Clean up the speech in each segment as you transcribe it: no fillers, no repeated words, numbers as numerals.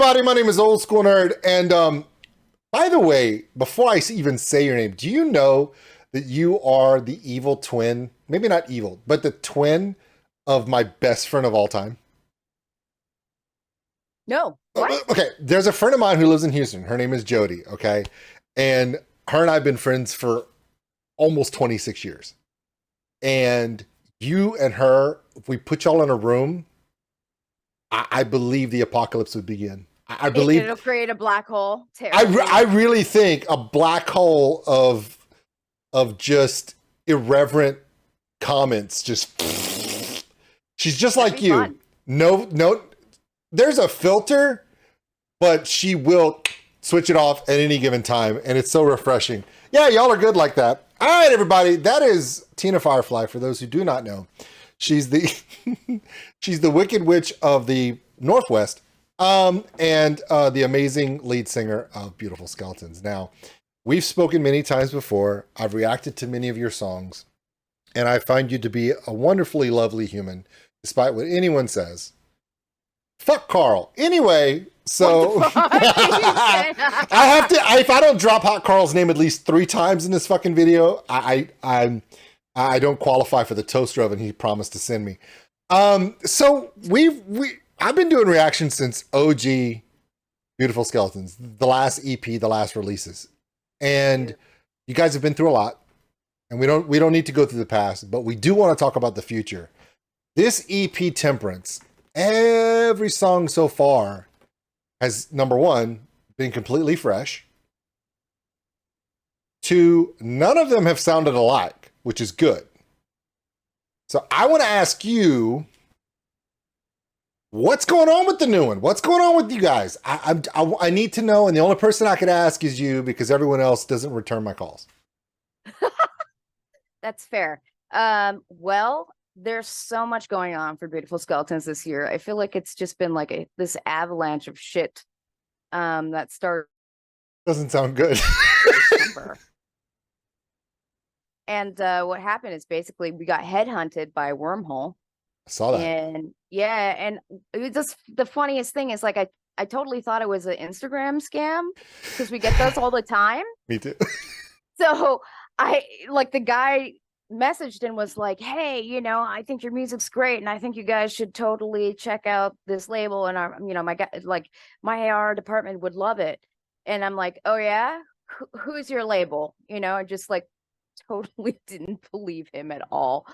everybody. My name is Old School Nerd. And by the way, before I even say your name, do you know that you are the evil twin? Maybe not evil, but the twin of my best friend of all time? No. What? Okay, there's a friend of mine who lives in Houston. Her name is Jody, okay? And her and I have been friends for almost 26 years. And you and her, if we put y'all in a room, I believe the apocalypse would begin. I believe it'll create a black hole. I really think a black hole of just irreverent comments. Just she's just That'd like be you. fun. No, there's a filter, but she will switch it off at any given time, and it's so refreshing. Yeah, y'all are good like that. All right, everybody, that is Tina Firefly. For those who do not know, she's the she's the Wicked Witch of the Northwest, and the amazing lead singer of Beautiful Skeletons. Now, we've spoken many times before. I've reacted to many of your songs, and I find you to be a wonderfully lovely human, despite what anyone says. Fuck Karl. Anyway, so I have to. If I don't drop Hot Karl's name at least 3 times in this fucking video, I don't qualify for the toaster oven he promised to send me. So I've been doing reactions since OG Beautiful Skeletons, the last EP, the last releases, and you guys have been through a lot, and we don't need to go through the past, but we do want to talk about the future. This EP, Temperance, every song so far has, number one, been completely fresh. 2, none of them have sounded alike, which is good. So I want to ask you, what's going on with the new one? What's going on with you guys? I need to know, and the only person I could ask is you, because everyone else doesn't return my calls. That's fair. Well, there's so much going on for Beautiful Skeletons this year. I feel like it's just been like this avalanche of shit that started. Doesn't sound good. December. And what happened is basically we got headhunted by Wormhole. I saw that. And yeah, and it was just the funniest thing is like I totally thought it was an Instagram scam because we get those all the time. Me too. So I like the guy messaged and was like, hey, I think your music's great and I think you guys should totally check out this label, and our my guy, like my AR department would love it. And I'm like, oh yeah, who's your label? I just like totally didn't believe him at all.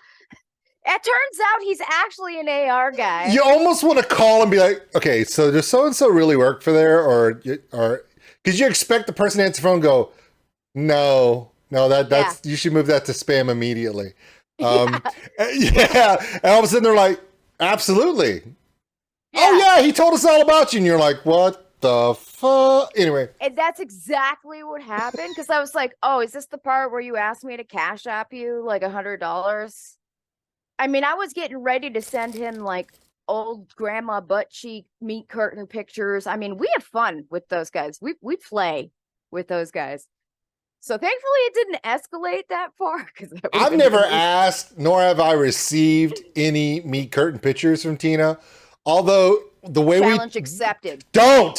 It turns out he's actually an AR guy. You almost want to call and be like, okay, so does so-and-so really work for there? Or because you expect the person to answer the phone and go, no, that's you should move that to spam immediately. Yeah. And all of a sudden they're like, absolutely. Yeah. Oh yeah, he told us all about you. And you're like, what the fuck? Anyway. And that's exactly what happened. Because I was like, oh, is this the part where you asked me to Cash App you like $100? I mean, I was getting ready to send him like old grandma butt cheek meat curtain pictures. I mean, we have fun with those guys. We play with those guys. So thankfully it didn't escalate that far. Because I've never asked, nor have I received any meat curtain pictures from Tina. Although the way challenge accepted. Don't.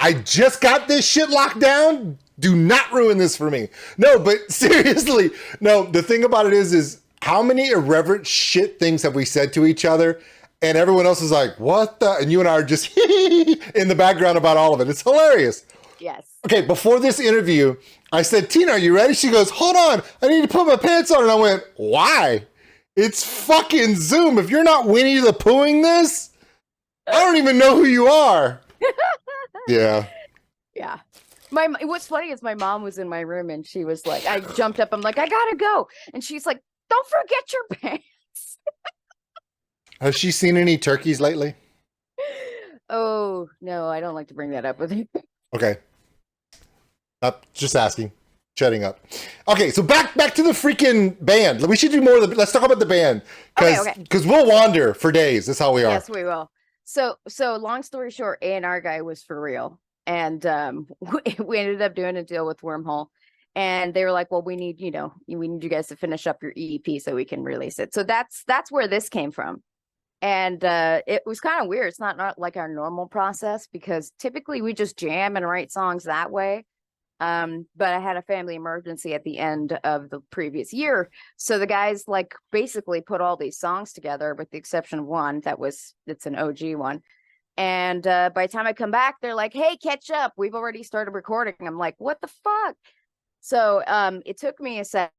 I just got this shit locked down. Do not ruin this for me. No, but seriously, no, the thing about it is how many irreverent shit things have we said to each other? And everyone else is like, what the? And you and I are just in the background about all of it. It's hilarious. Yes. Okay, before this interview, I said, Tina, are you ready? She goes, hold on, I need to put my pants on. And I went, why? It's fucking Zoom. If you're not Winnie the Poohing this, I don't even know who you are. Yeah. Yeah. What's funny is my mom was in my room and she was like, I jumped up. I'm like, I gotta go. And she's like, don't forget your pants. Has she seen any turkeys lately? Oh, no, I don't like to bring that up with you. Okay. Just asking. Shutting up. Okay, so back to the freaking band. We should do more of let's talk about the band. Because we'll wander for days. That's how we are. Yes, we will. So long story short, A&R guy was for real. And we ended up doing a deal with Wormhole. And they were like, well, we need you guys to finish up your EP so we can release it. So that's where this came from. And it was kind of weird. It's not like our normal process because typically we just jam and write songs that way. But I had a family emergency at the end of the previous year. So the guys like basically put all these songs together with the exception of one it's an OG one. And by the time I come back, they're like, hey, catch up. We've already started recording. I'm like, what the fuck? So it took me a second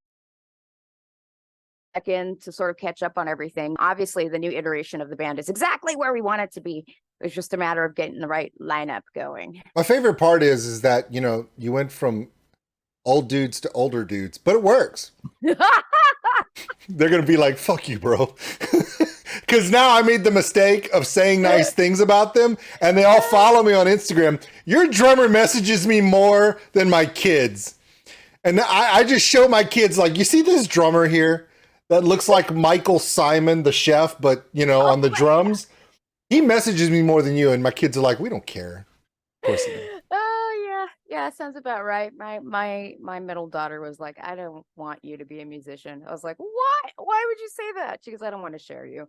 to sort of catch up on everything. Obviously, the new iteration of the band is exactly where we want it to be. It's just a matter of getting the right lineup going. My favorite part is that, you know, you went from old dudes to older dudes, but it works. They're going to be like, fuck you, bro. Because now I made the mistake of saying nice things about them, and they all follow me on Instagram. Your drummer messages me more than my kids. And I just show my kids, like, you see this drummer here that looks like Michael Simon, the chef, but, you know, on the drums? He messages me more than you, and my kids are like, we don't care. Of course they do. Oh, yeah. Yeah, sounds about right. My middle daughter was like, I don't want you to be a musician. I was like, why? Why would you say that? She goes, I don't want to share you.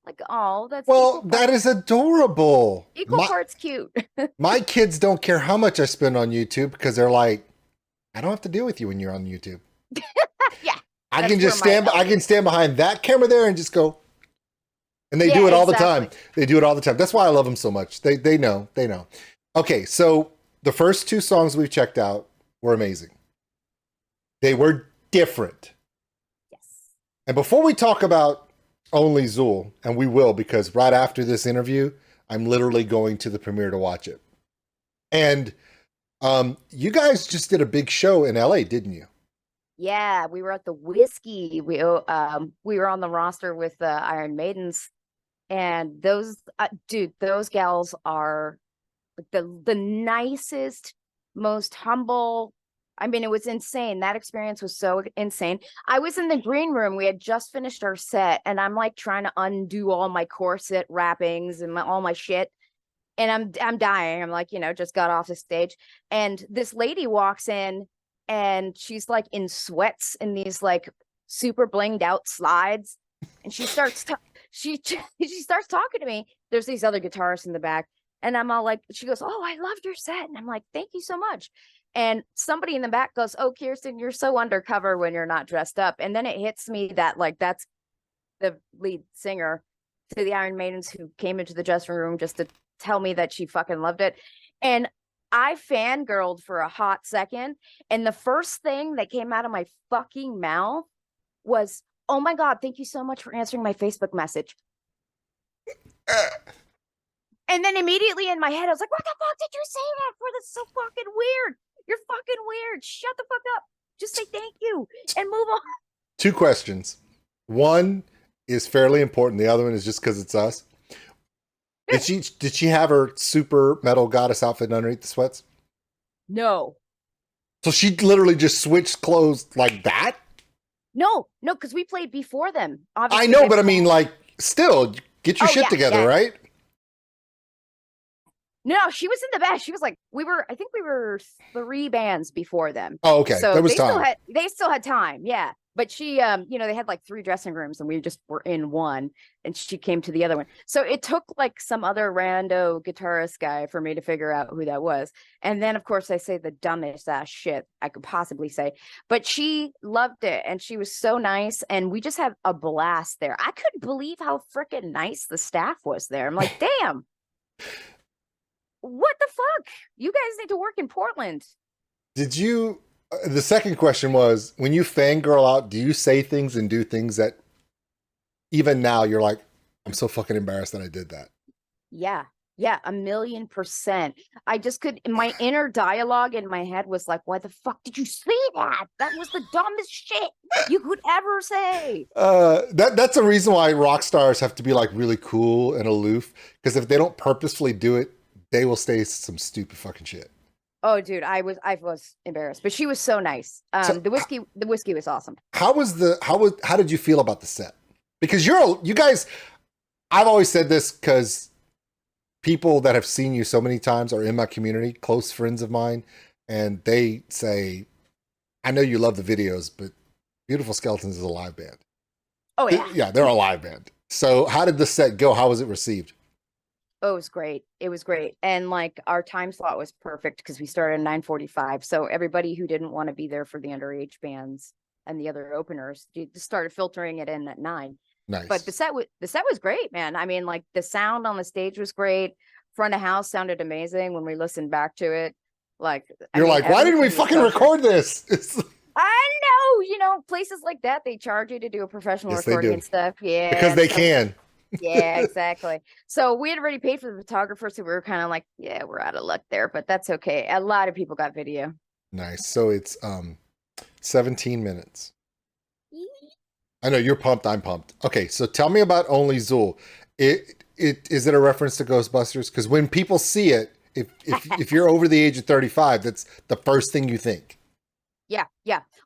Like, oh, that's well, that is adorable. Equal parts cute. My kids don't care how much I spend on YouTube because they're like, I don't have to deal with you when you're on YouTube. Yeah. I can just stand behind that camera there and just go. And they do it all the time. They do it all the time. That's why I love them so much. They know. Okay, so the first two songs we've checked out were amazing. They were different. Yes. And before we talk about Only Zuul, and we will, because right after this interview, I'm literally going to the premiere to watch it. And you guys just did a big show in LA, didn't you? Yeah, we were at the Whiskey. We were on the roster with the Iron Maidens, and those those gals are the nicest, most humble. I mean, it was insane. That experience was so insane. I was in the green room. We had just finished our set, and I'm like trying to undo all my corset wrappings and all my shit. And I'm dying. I'm like, you know, just got off the stage, and this lady walks in, and she's like in sweats in these like super blinged out slides, and she starts she starts talking to me. There's these other guitarists in the back, and I'm all like, she goes, oh, I loved your set, and I'm like, thank you so much. And somebody in the back goes, oh, Kirsten, you're so undercover when you're not dressed up. And then it hits me that like that's the lead singer to the Iron Maidens who came into the dressing room just to tell me that she fucking loved it. And I fangirled for a hot second. And the first thing that came out of my fucking mouth was, oh my God, thank you so much for answering my Facebook message. And then immediately in my head, I was like, what the fuck did you say that for? That's so fucking weird. You're fucking weird. Shut the fuck up. Just say thank you and move on. Two questions. One is fairly important. The other one is just because it's us. Did she have her super metal goddess outfit underneath the sweats? No. So she literally just switched clothes like that? No, because we played before them. Obviously, I know, but I mean, like, still, get your shit together, right? No, she was in the back. She was like, I think we were 3 bands before them. Oh, okay. So there was time. They still had time. Yeah. But she, you know, they had like 3 dressing rooms and we just were in one and she came to the other one. So it took like some other rando guitarist guy for me to figure out who that was. And then of course I say the dumbest ass shit I could possibly say, but she loved it and she was so nice. And we just had a blast there. I couldn't believe how freaking nice the staff was there. I'm like, damn. What the fuck? You guys need to work in Portland. Did you, the second question was, when you fangirl out, do you say things and do things that even now you're like, I'm so fucking embarrassed that I did that? Yeah, 1,000,000%. I just could, my inner dialogue in my head was like, why the fuck did you say that? That was the dumbest shit you could ever say. That's a reason why rock stars have to be like really cool and aloof, because if they don't purposefully do it, they will say some stupid fucking shit. Oh, dude, I was embarrassed, but she was so nice. The whiskey was awesome. How did you feel about the set? Because you guys, I've always said this because people that have seen you so many times are in my community, close friends of mine, and they say, I know you love the videos, but Beautiful Skeletons is a live band. Oh yeah. Yeah, they're a live band. So how did the set go? How was it received? Oh, it was great. It was great. And like our time slot was perfect because we started at 9:45. So everybody who didn't want to be there for the underage bands and the other openers just started filtering it in at 9. Nice. But the set was great, man. I mean, like the sound on the stage was great. Front of house sounded amazing when we listened back to it. Like you're like, why didn't we fucking record this? I know, places like that, they charge you to do a professional recording and stuff. Yeah. Because they can. Yeah, exactly. So we had already paid for the photographer, so we were kind of like, yeah, we're out of luck there, but that's okay. A lot of people got video. Nice. So it's 17 minutes. I know you're pumped, I'm pumped. Okay, so tell me about Only Zuul. Is it a reference to Ghostbusters? Because when people see it, if you're over the age of 35, that's the first thing you think. Yeah.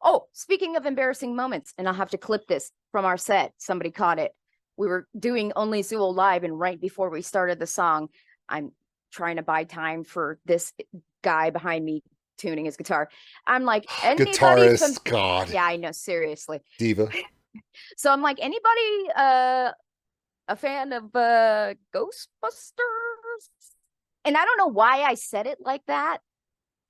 Oh, speaking of embarrassing moments, and I'll have to clip this from our set. Somebody caught it. We were doing Only Zuul live, and right before we started the song, I'm trying to buy time for this guy behind me tuning his guitar. I'm like, guitarist, God. Yeah, I know, seriously. Diva. So I'm like, anybody a fan of Ghostbusters? And I don't know why I said it like that,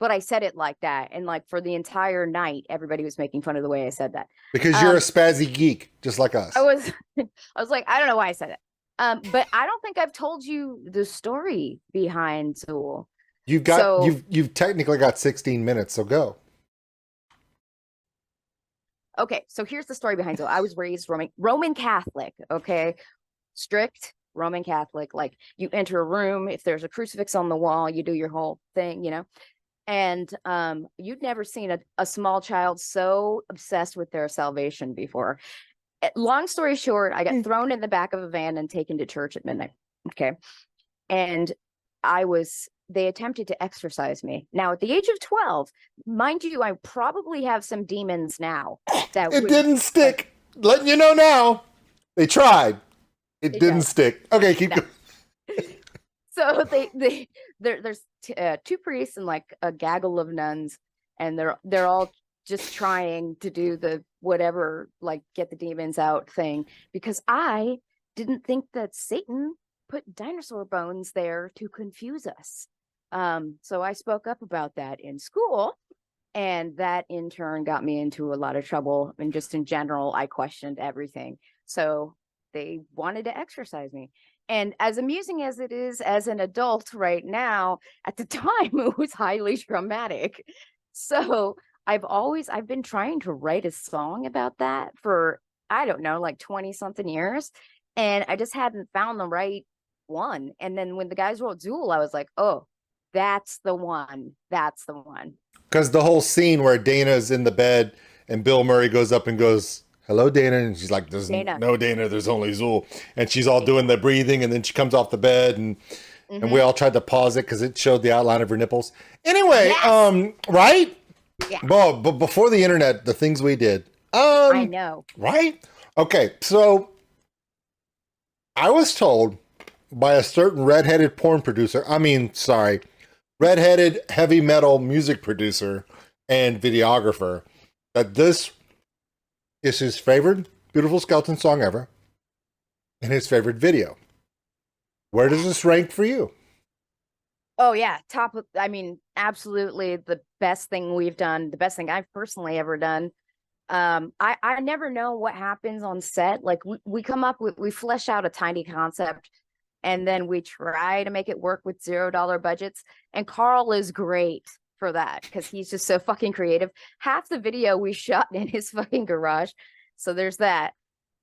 but I said it like that. And like for the entire night, everybody was making fun of the way I said that. Because you're a spazzy geek, just like us. I was like, I don't know why I said it. But I don't think I've told you the story behind Zuul. You've technically got 16 minutes, so go. Okay, so here's the story behind Zuul. I was raised Roman Catholic, okay? Strict Roman Catholic. Like you enter a room, if there's a crucifix on the wall, you do your whole thing, And you'd never seen a small child so obsessed with their salvation before. Long story short, I got thrown in the back of a van and taken to church at midnight. Okay. And they attempted to exorcise me. Now, at the age of 12, mind you, I probably have some demons now. It didn't stick. Letting you know now. They tried. It didn't stick. Okay, keep going. So there's 2 priests and like a gaggle of nuns, and they're all just trying to do the whatever, like get the demons out thing, because I didn't think that Satan put dinosaur bones there to confuse us. So I spoke up about that in school, and that in turn got me into a lot of trouble. And just in general, I questioned everything. So they wanted to exorcise me. And as amusing as it is as an adult right now, at the time, it was highly traumatic. So I've been trying to write a song about that for, I don't know, like 20 something years. And I just hadn't found the right one. And then when the guys wrote Zuul, I was like, oh, that's the one. That's the one. Because the whole scene where Dana's in the bed and Bill Murray goes up and goes, hello, Dana. And she's like, there's no Dana, there's only Zuul. And she's all doing the breathing, and then she comes off the bed, and we all tried to pause it because it showed the outline of her nipples. Anyway, yes! Right? Yeah. Well, but before the internet, the things we did. I know. Right? Okay, so I was told by a certain redheaded porn producer, redheaded heavy metal music producer and videographer, that this is his favorite Beautiful Skeleton song ever and his favorite video. Where does this rank for you? Oh yeah, absolutely the best thing we've done, the best thing I've personally ever done. I never know what happens on set. Like we flesh out a tiny concept, and then we try to make it work with $0 budgets. And Karl is great for that because he's just so fucking creative. Half the video we shot in his fucking garage. So there's that.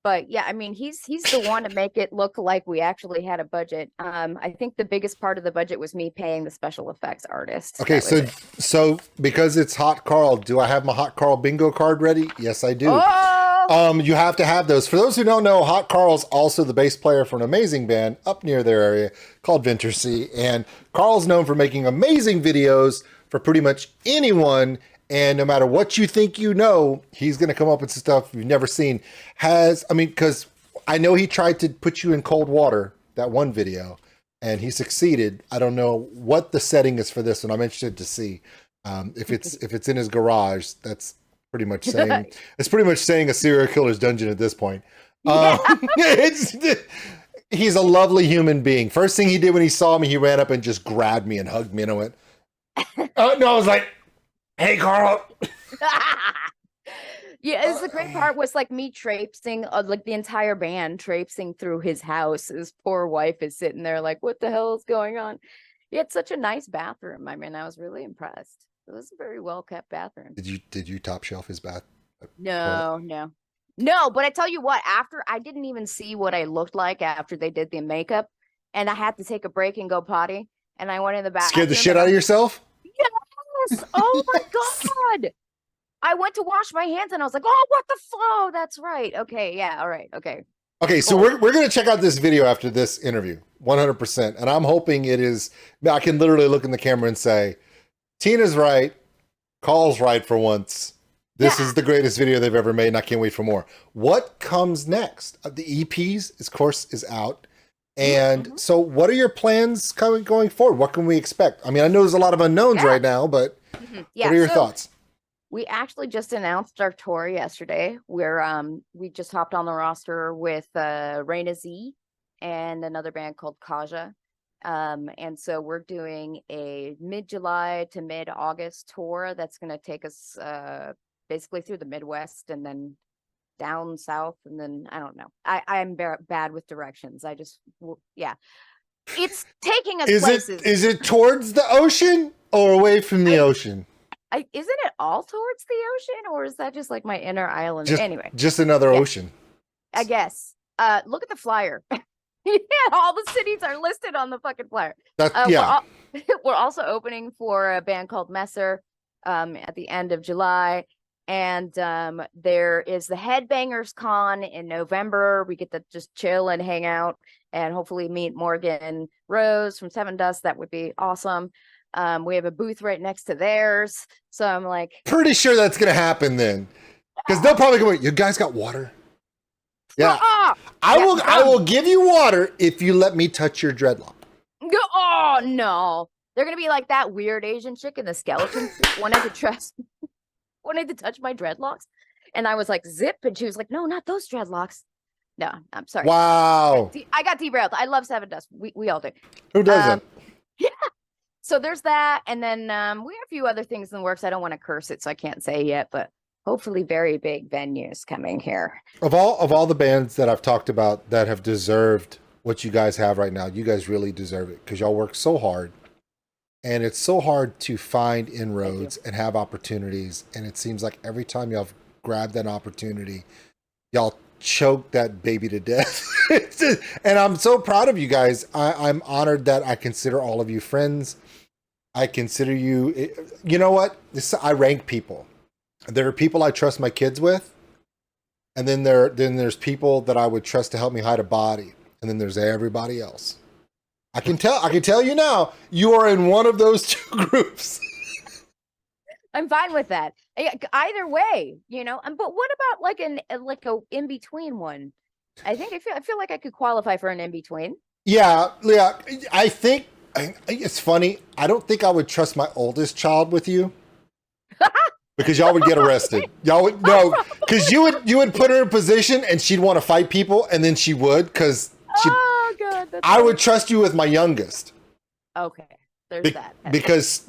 But yeah, I mean, he's the one to make it look like we actually had a budget. I think the biggest part of the budget was me paying the special effects artist. Okay, so because it's Hot Karl, do I have my Hot Karl bingo card ready? Yes, I do. Oh! You have to have those. For those who don't know, Hot Karl's also the bass player for an amazing band up near their area called Ventersea. And Karl's known for making amazing videos for pretty much anyone. And no matter what you think you know, he's going to come up with some stuff you've never seen. Because I know he tried to put you in cold water, that one video, and he succeeded. I don't know what the setting is for this one. I'm interested to see if it's in his garage. That's pretty much saying a serial killer's dungeon at this point. Yeah. He's a lovely human being. First thing he did when he saw me, he ran up and just grabbed me and hugged me, and I went, "Oh no!" I was like, "Hey, Carl." Yeah, it's the great part was like me traipsing, like the entire band traipsing through his house. His poor wife is sitting there like, what the hell is going on? He had such a nice bathroom. I mean, I was really impressed. It was a very well kept bathroom. Did you top shelf his bath? No, no. But I tell you what, after I didn't even see what I looked like after they did the makeup, and I had to take a break and go potty, and I went in the bathroom. Scared the shit out of yourself? Yes. Oh my God. I went to wash my hands and I was like, oh, what the flow? That's right. Okay. Yeah. All right. Okay. Okay. So we're going to check out this video after this interview 100%. And I'm hoping it is, I can literally look in the camera and say, Tina's right. Carl's right for once. This is the greatest video they've ever made. And I can't wait for more. What comes next? The EPs, of course, is out. And so what are your plans going forward? What can we expect? I mean, I know there's a lot of unknowns right now, but what are your thoughts? We actually just announced our tour yesterday. We just hopped on the roster with Reina Z and another band called Kaja. And so we're doing a mid-July to mid-August tour that's going to take us basically through the Midwest and then down south, and then I don't know. I'm bad with directions. It's taking us places. Is it towards the ocean or away from the ocean? Isn't it all towards the ocean, or is that just like my inner island? Anyway, just another ocean, I guess. Look at the flyer. Yeah, all the cities are listed on the fucking flyer. We're also opening for a band called Messer at the end of July. And there is the Headbangers Con in November. We get to just chill and hang out and hopefully meet Morgan Rose from Seven Dust. That would be awesome. We have a booth right next to theirs. So I'm like, pretty sure that's going to happen then. Because they'll probably go, you guys got water? Yeah. I will give you water if you let me touch your dreadlock. Oh, no. They're going to be like that weird Asian chick in the skeleton suit wanted to touch my dreadlocks. And I was like, zip. And she was like, no, not those dreadlocks. No, I'm sorry. Wow. I got derailed. I love Seven Dust. We all do. Who doesn't? Yeah. So there's that. And then we have a few other things in the works. I don't want to curse it, so I can't say yet, but hopefully very big venues coming here. Of all the bands that I've talked about that have deserved what you guys have right now, you guys really deserve it because y'all work so hard. And it's so hard to find inroads and have opportunities. And it seems like every time y'all grab that opportunity, y'all choke that baby to death. And I'm so proud of you guys. I'm honored that I consider all of you friends. I consider you, you know what? I rank people. There are people I trust my kids with. And then there's people that I would trust to help me hide a body. And then there's everybody else. I can tell you now, you are in one of those two groups. I'm fine with that. Either way, but what about like a in between one? I feel like I could qualify for an in between. Yeah. I think it's funny. I don't think I would trust my oldest child with you because y'all would get arrested. Y'all would because you would put her in a position and she'd want to fight people, and then she would because she. Oh God! I would trust you with my youngest. Okay, there's that. Because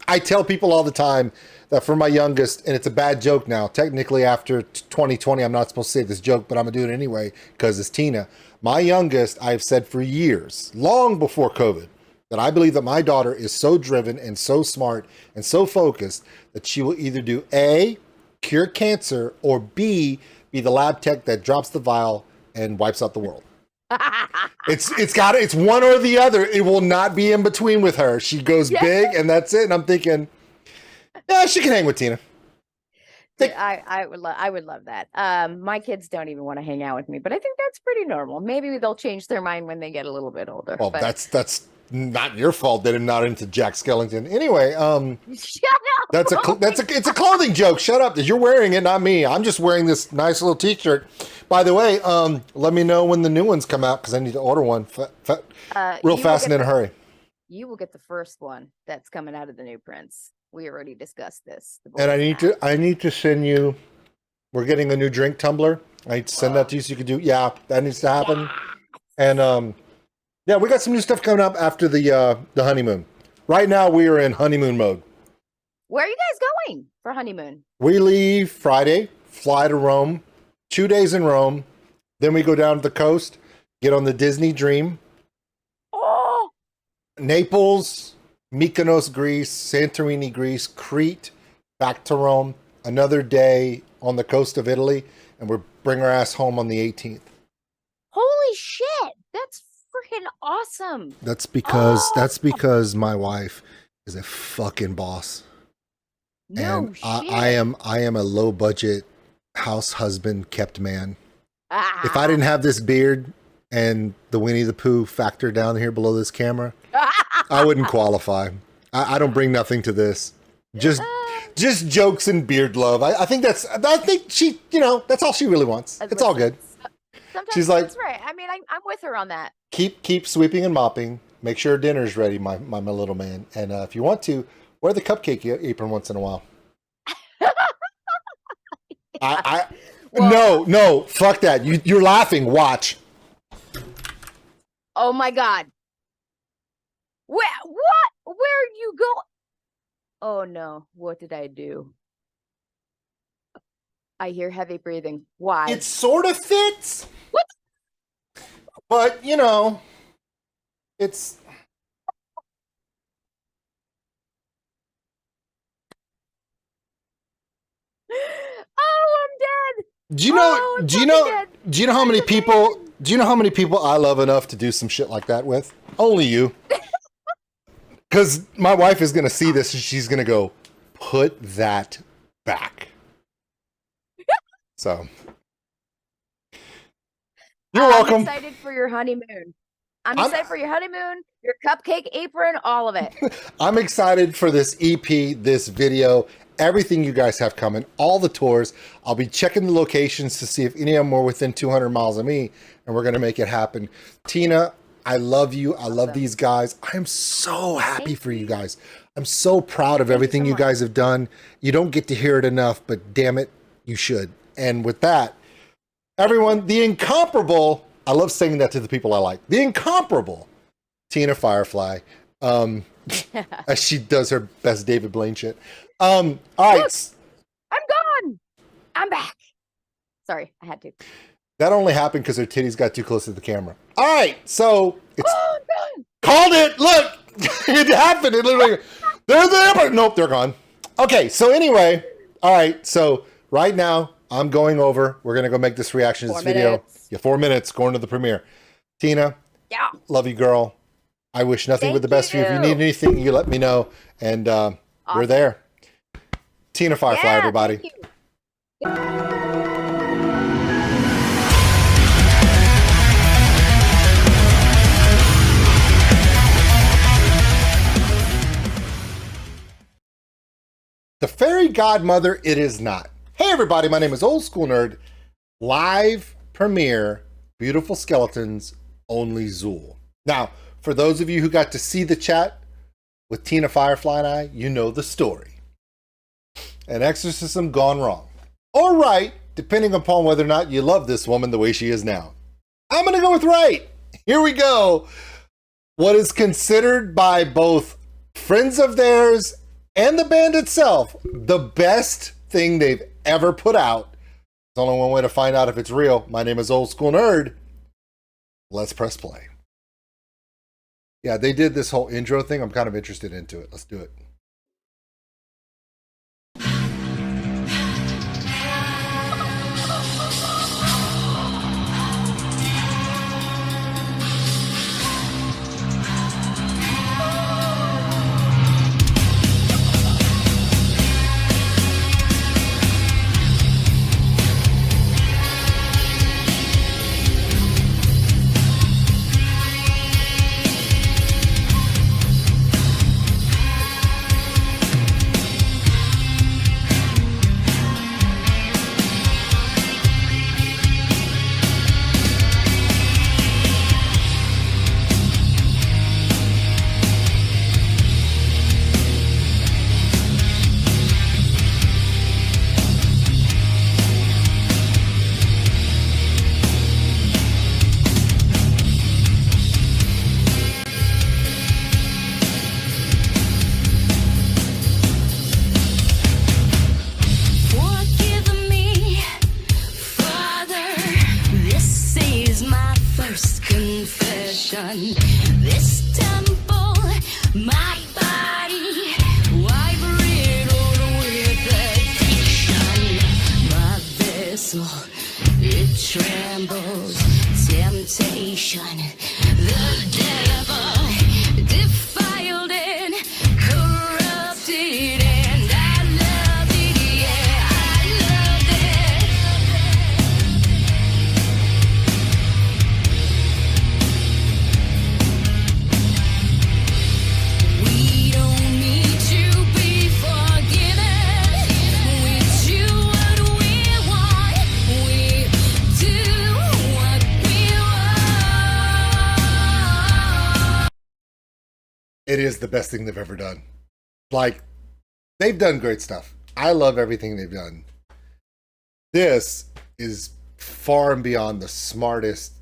I tell people all the time that for my youngest, and it's a bad joke now. Technically, after 2020, I'm not supposed to say this joke, but I'm gonna do it anyway because it's Tina. My youngest, I've said for years, long before COVID, that I believe that my daughter is so driven and so smart and so focused that she will either do A, cure cancer, or B, be the lab tech that drops the vial and wipes out the world. It's one or the other. It will not be in between with her. She goes big and that's it. And I'm thinking, yeah, she can hang with Tina. I would love that. My kids don't even want to hang out with me, but I think that's pretty normal. Maybe they'll change their mind when they get a little bit older. Well, that's not your fault that they're not into Jack Skellington. Anyway, it's a clothing joke. Shut up. You're wearing it, not me. I'm just wearing this nice little t-shirt. By the way, let me know when the new ones come out because I need to order one real fast and in a hurry. You will get the first one that's coming out of the new prints. We already discussed this. And I need to send you We're getting a new drink tumbler. I send that to you so you can do. Yeah, that needs to happen. And yeah, we got some new stuff coming up after the honeymoon. Right now, we are in honeymoon mode. Where are you guys going for honeymoon? We leave Friday, fly to Rome, 2 days in Rome. Then we go down to the coast, get on the Disney Dream. Oh, Naples, Mykonos, Greece, Santorini, Greece, Crete, back to Rome. Another day on the coast of Italy, and we'll bring our ass home on the 18th. holy shit! That's freaking awesome. That's because my wife is a fucking boss. No And shit. I am a low budget house husband kept man. Ah. If I didn't have this beard and the Winnie the Pooh factor down here below this camera, I wouldn't qualify. I don't bring nothing to this. Just jokes and beard love. I think she, that's all she really wants. It's all good. Sometimes She's like, that's right. I mean, I'm with her on that. keep sweeping and mopping. Make sure dinner's ready, my little man. And if you want to, wear the cupcake apron once in a while. No, fuck that. You're laughing. Watch. Oh my god. What? Where you go? Oh no! What did I do? I hear heavy breathing. Why? It sort of fits. What? But it's. Oh, I'm dead. Do you know? Oh, I'm do you know? fucking dead. Do you know how many people? Do you know how many people I love enough to do some shit like that with? Only you. Because my wife is gonna see this and she's gonna go, put that back. So. You're welcome. I'm excited for your honeymoon. I'm excited for your honeymoon, your cupcake apron, all of it. I'm excited for this EP, this video, everything you guys have coming, all the tours. I'll be checking the locations to see if any of them are within 200 miles of me, and we're going to make it happen. Tina, I love you. I love these guys. I am so happy for you guys. I'm so proud of everything you guys have done. You don't get to hear it enough, but damn it, you should. And with that, everyone, the incomparable, I love saying that to the people I like, the incomparable Tina Firefly, as she does her best David Blaine shit. All right. Look, I'm gone. I'm back. Sorry, I had to. That only happened because her titties got too close to the camera. All right, so it's Oh, I'm done. called it. Look, it happened. It literally, they're there, but nope, they're gone. Okay, so anyway, all right, so right now I'm going over. We're gonna go make this reaction to this video. Yeah, 4 minutes going to the premiere. Tina, Yeah. love you, girl. I wish nothing but the best for you. If you need anything, you let me know, and we're there. Tina Firefly, Yeah, everybody. thank you. The fairy godmother, it is not. Hey everybody, my name is OldSkuleNerd. Live premiere, Beautiful Skeletons, Only Zuul. Now, for those of you who got to see the chat with Tina Firefly and I, you know the story. An exorcism gone wrong. Or right, depending upon whether or not you love this woman the way she is now. I'm gonna go with right. Here we go. What is considered by both friends of theirs and the band itself the best thing they've ever put out. There's only one way to find out if it's real. My name is OldSkuleNerd. Let's press play. Yeah, they did this whole intro thing. I'm kind of interested into it. Let's do it. temptation. This temple, my body, vibrated with addiction. My vessel, it trembles. Temptation, the devil defiled and corrupted, and I loved it, yeah, I loved it. We don't need to be forgiven. We do what we want. We do what we want. It is the best thing they've ever done. Like, they've done great stuff. I love everything they've done. This is far and beyond the smartest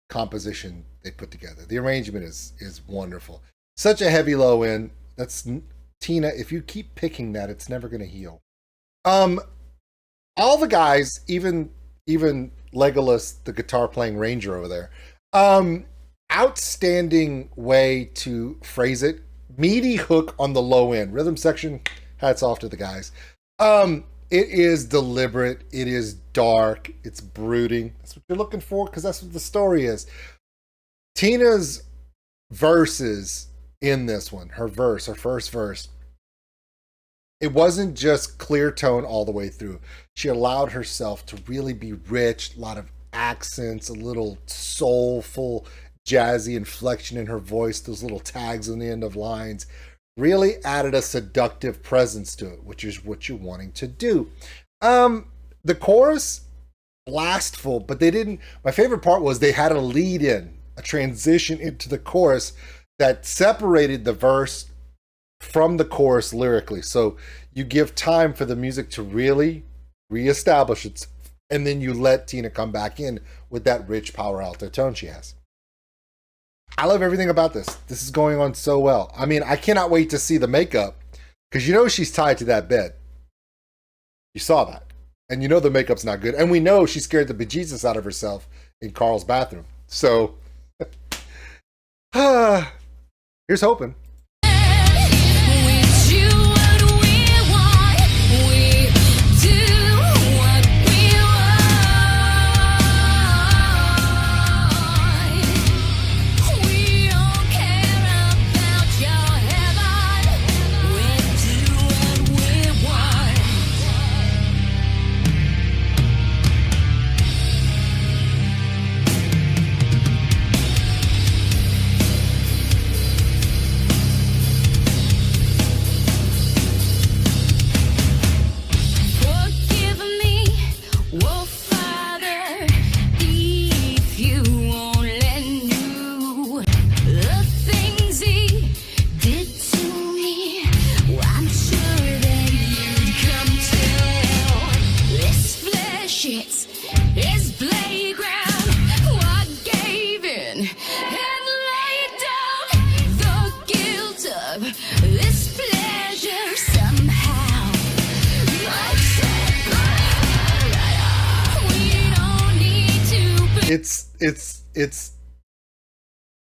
composition they put together. The arrangement is wonderful. Such a heavy low end. That's Tina. If you keep picking that, it's never going to heal. All the guys, even Legolas, the guitar playing ranger over there, outstanding way to phrase it. Meaty hook on the low end. Rhythm section, hats off to the guys. It is deliberate. It is dark. It's brooding. That's what you're looking for, because that's what the story is. Tina's verses in this one, her first verse, it wasn't just clear tone all the way through. She allowed herself to really be rich, a lot of accents, a little soulful, jazzy inflection in her voice, those little tags on the end of lines really added a seductive presence to it, which is what you're wanting to do. The chorus, blastful, but they didn't. My favorite part was they had a lead in, a transition into the chorus that separated the verse from the chorus lyrically. So you give time for the music to really reestablish it, and then you let Tina come back in with that rich power alto tone she has. I love everything about this. This is going on so well. I mean, I cannot wait to see the makeup, because you know she's tied to that bed. You saw that. And you know the makeup's not good. And we know she scared the bejesus out of herself in Karl's bathroom. So, here's hoping.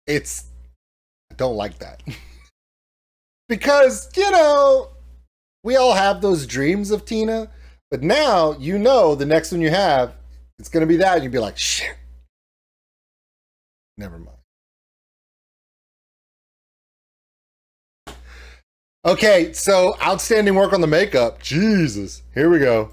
It's I don't like that. Because, you know, we all have those dreams of Tina, but now you know the next one you have, it's going to be that, and you'd be like, shit. Never mind. Okay, so outstanding work on the makeup. Jesus. Here we go.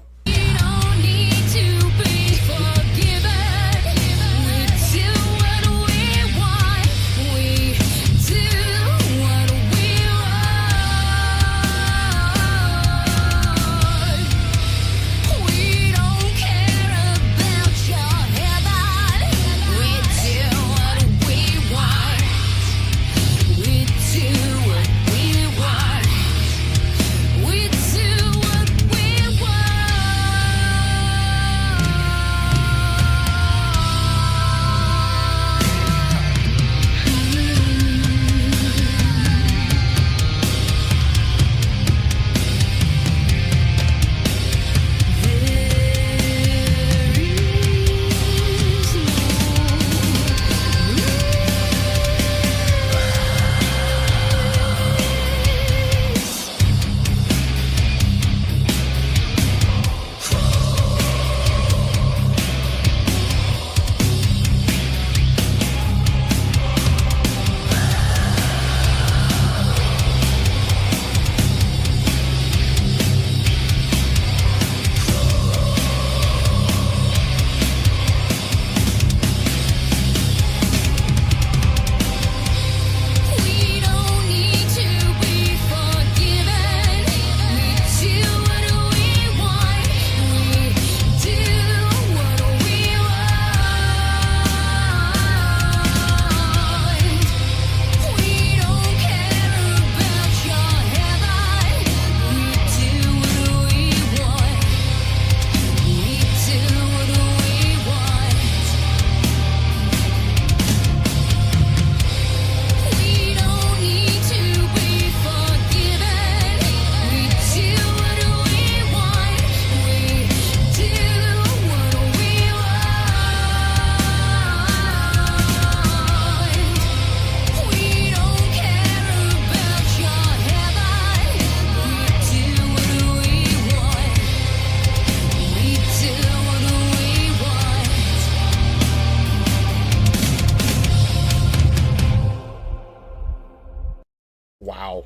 Wow.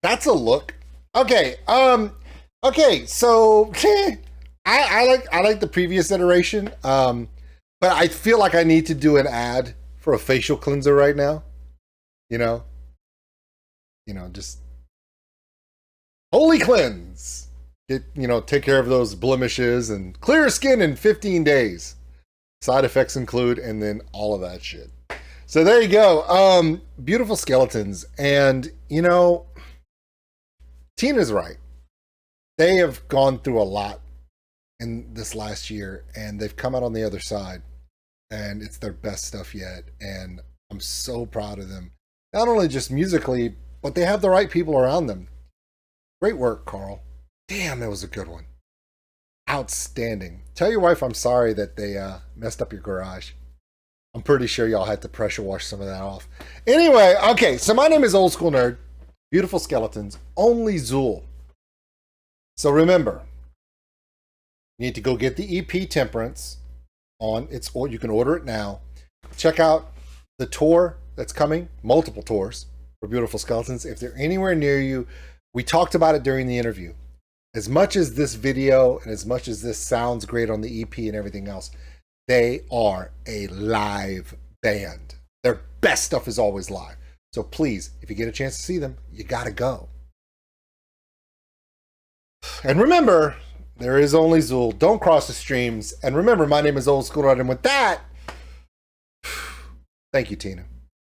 That's a look. Okay. Okay. So I like the previous iteration. But I feel like I need to do an ad for a facial cleanser right now. You know, just holy cleanse. Take care of those blemishes and clear skin in 15 days. Side effects include, and then all of that shit. So there you go. Beautiful Skeletons. And, Tina's right. They have gone through a lot in this last year, and they've come out on the other side. And it's their best stuff yet. And I'm so proud of them. Not only just musically, but they have the right people around them. Great work, Karl. Damn, that was a good one. Outstanding. Tell your wife I'm sorry that they messed up your garage. I'm pretty sure y'all had to pressure wash some of that off. Anyway, okay, so my name is Old School Nerd. Beautiful Skeletons. Only Zuul. So remember, you need to go get the EP Temperance on its, or you can order it now. Check out the tour that's coming, multiple tours for Beautiful Skeletons. If they're anywhere near you, we talked about it during the interview. As much as this video and as much as this sounds great on the EP and everything else, they are a live band. Their best stuff is always live. So please, if you get a chance to see them, you gotta go. And remember, there is only Zuul. Don't cross the streams. And remember, my name is Old School Nerd. And with that, thank you, Tina.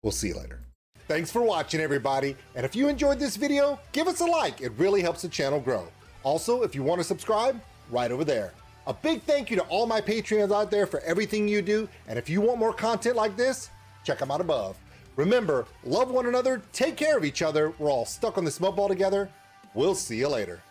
We'll see you later. Thanks for watching, everybody. And if you enjoyed this video, give us a like. It really helps the channel grow. Also, if you want to subscribe, right over there. A big thank you to all my Patreons out there for everything you do. And if you want more content like this, check them out above. Remember, love one another, take care of each other. We're all stuck on this smoke ball together. We'll see you later.